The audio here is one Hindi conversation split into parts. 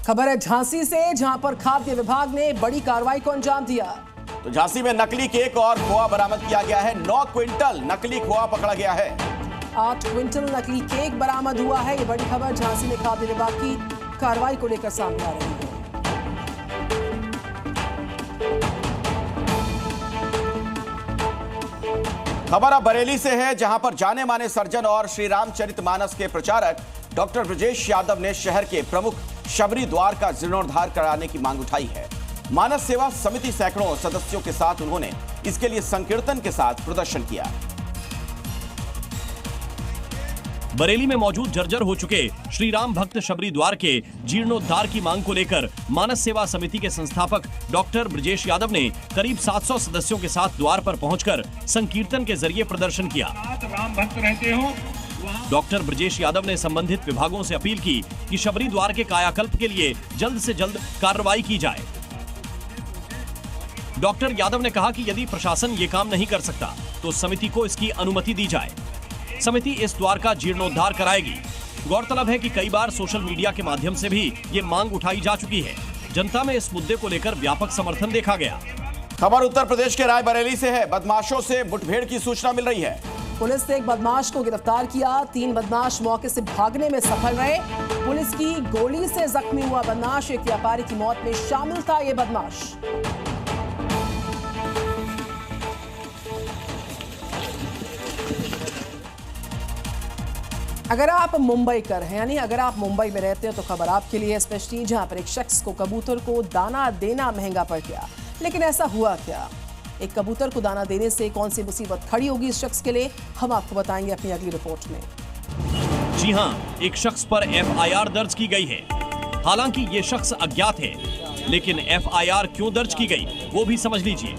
खबर है झांसी से, जहां पर खाद्य विभाग ने बड़ी कार्रवाई को अंजाम दिया। तो झांसी में नकली केक और खोआ बरामद किया गया है। 9 क्विंटल नकली खोआ पकड़ा गया है। 8 क्विंटल नकली केक बरामद हुआ है। ये बड़ी खबर झांसी में खाद्य विभाग की कार्रवाई को लेकर सामने आ रही है। खबर अब बरेली से है, जहां पर जाने माने सर्जन और श्री रामचरितमानस के प्रचारक डॉक्टर ब्रजेश यादव ने शहर के प्रमुख शबरी द्वार का जीर्णोद्धार कराने की मांग उठाई है। मानस सेवा समिति सैकड़ों सदस्यों के साथ उन्होंने इसके लिए संकीर्तन के साथ प्रदर्शन किया। बरेली में मौजूद जर्जर हो चुके श्री राम भक्त शबरी द्वार के जीर्णोद्धार की मांग को लेकर मानस सेवा समिति के संस्थापक डॉक्टर ब्रजेश यादव ने करीब 700 सदस्यों के साथ द्वार पर पहुंचकर संकीर्तन के जरिए प्रदर्शन किया। राम भक्त रहते हो। डॉक्टर ब्रजेश यादव ने संबंधित विभागों से अपील की कि शबरी द्वार के कायाकल्प के लिए जल्द से जल्द कार्रवाई की जाए। डॉक्टर यादव ने कहा कि यदि प्रशासन ये काम नहीं कर सकता तो समिति को इसकी अनुमति दी जाए। समिति इस द्वार का जीर्णोद्धार कराएगी। गौरतलब है कि कई बार सोशल मीडिया के माध्यम से भी ये मांग उठाई जा चुकी है। जनता में इस मुद्दे को लेकर व्यापक समर्थन देखा गया। खबर उत्तर प्रदेश के रायबरेली से है। बदमाशों से मुठभेड़ की सूचना मिल रही है। पुलिस ने एक बदमाश को गिरफ्तार किया। 3 बदमाश मौके से भागने में सफल रहे। पुलिस की गोली से जख्मी हुआ बदमाश एक व्यापारी की मौत में शामिल था। ये बदमाश अगर आप मुंबई कर हैं, यानी अगर आप मुंबई में रहते हो तो खबर आपके लिए, स्पेशली जहां पर एक शख्स को कबूतर को दाना देना महंगा पड़ गया। लेकिन ऐसा हुआ क्या? एक कबूतर को दाना देने से कौन सी मुसीबत खड़ी होगी इस शख्स के लिए, हम आपको बताएंगे अपनी अगली रिपोर्ट में। जी हां, एक शख्स पर FIR दर्ज की गई है। हालांकि ये शख्स अज्ञात है, लेकिन FIR क्यों दर्ज की गई वो भी समझ लीजिए।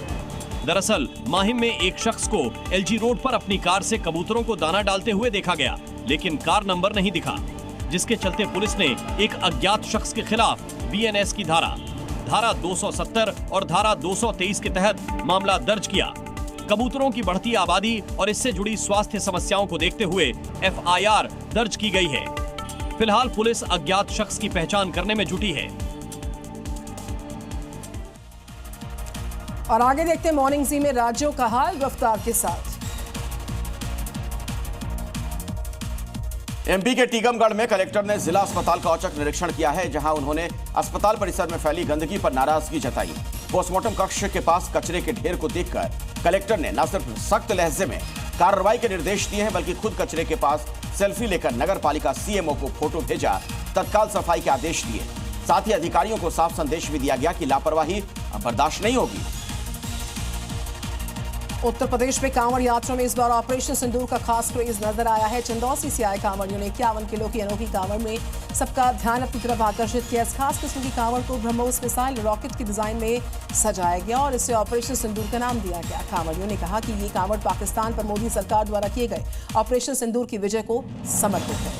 दरअसल माहिम में एक शख्स को LG रोड पर अपनी कार से कबूतरों को दाना डालते हुए देखा गया, लेकिन कार नंबर नहीं दिखा, जिसके चलते पुलिस ने एक अज्ञात शख्स के खिलाफ BNS की धारा 270 और धारा 223 के तहत मामला दर्ज किया। कबूतरों की बढ़ती आबादी और इससे जुड़ी स्वास्थ्य समस्याओं को देखते हुए FIR दर्ज की गई है। फिलहाल पुलिस अज्ञात शख्स की पहचान करने में जुटी है। और आगे देखते हैं मॉर्निंग जी में राज्यों का हाल रफ्तार के साथ। MP के टीकमगढ़ में कलेक्टर ने जिला अस्पताल का औचक निरीक्षण किया है, जहां उन्होंने अस्पताल परिसर में फैली गंदगी पर नाराजगी जताई। पोस्टमार्टम कक्ष के पास कचरे के ढेर को देखकर कलेक्टर ने न सिर्फ सख्त लहजे में कार्रवाई के निर्देश दिए हैं, बल्कि खुद कचरे के पास सेल्फी लेकर नगर पालिका CMO को फोटो भेजा, तत्काल सफाई के आदेश दिए। साथ ही अधिकारियों को साफ संदेश भी दिया गया कि लापरवाही अब बर्दाश्त नहीं होगी। उत्तर प्रदेश में कांवड़ यात्रा में इस बार ऑपरेशन सिंदूर का खास क्रेज नजर आया है। चंदौसी से आए कांवड़ियों ने 51 किलो की अनोखी कांवड़ में सबका ध्यान अपनी तरफ आकर्षित किया। इस खास किस्म की कांवड़ को ब्रह्मोस मिसाइल रॉकेट की डिजाइन में सजाया गया और इसे ऑपरेशन सिंदूर का नाम दिया गया। कांवड़ियों ने कहा कि ये कांवड़ पाकिस्तान पर मोदी सरकार द्वारा किए गए ऑपरेशन सिंदूर की विजय को समर्पित है।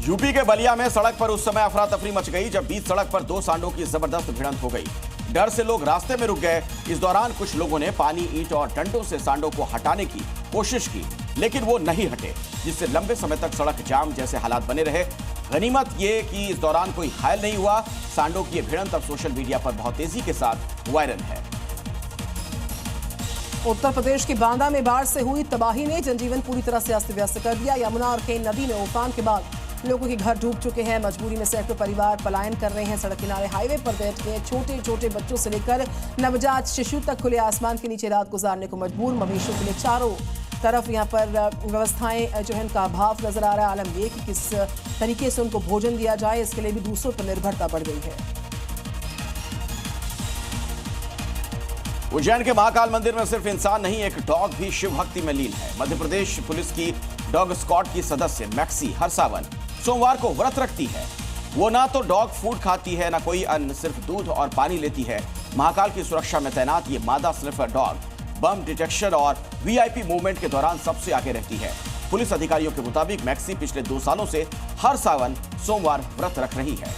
यूपी के बलिया में सड़क पर उस समय अफरा तफरी मच गई जब बीच सड़क पर 2 सांडों की जबरदस्त भिड़ंत हो गई। डर से लोग रास्ते में रुक गए। इस दौरान कुछ लोगों ने पानी, ईंट और डंडों से सांडों को हटाने की कोशिश की, लेकिन वो नहीं हटे, जिससे लंबे समय तक सड़क जाम जैसे हालात बने रहे। गनीमत ये कि इस दौरान कोई घायल नहीं हुआ। सांडों की ये भिड़ंत अब सोशल मीडिया पर बहुत तेजी के साथ वायरल है। उत्तर प्रदेश के बांदा में बाढ़ से हुई तबाही ने जनजीवन पूरी तरह से अस्त व्यस्त कर दिया। यमुना और केन नदी में उफान के बाद लोगों के घर डूब चुके हैं। मजबूरी में सैकड़ों परिवार पलायन कर रहे हैं। सड़क किनारे हाईवे पर बैठ गए छोटे छोटे बच्चों से लेकर नवजात शिशु तक खुले आसमान के नीचे रात गुजारने को मजबूर। मवेशियों के लिए चारों तरफ यहाँ पर व्यवस्थाएं जो है उनका अभाव नजर आ रहा है। आलम ये कि किस तरीके से उनको भोजन दिया जाए, इसके लिए भी दूसरों पर निर्भरता बढ़ गई है। उज्जैन के महाकाल मंदिर में सिर्फ इंसान नहीं, एक डॉग भी शिव भक्ति में लीन है। मध्य प्रदेश पुलिस की डॉग स्क्वाड की सदस्य मैक्सी हर सावन सोमवार को व्रत रखती है। वो ना तो डॉग फूड खाती है, ना कोई अन्न, सिर्फ दूध और पानी लेती है। महाकाल की सुरक्षा में तैनात ये मादा स्निफर डॉग बम डिटेक्शन और VIP मूवमेंट के दौरान सबसे आगे रहती है। पुलिस अधिकारियों के मुताबिक मैक्सी पिछले 2 सालों से हर सावन सोमवार व्रत रख रही है।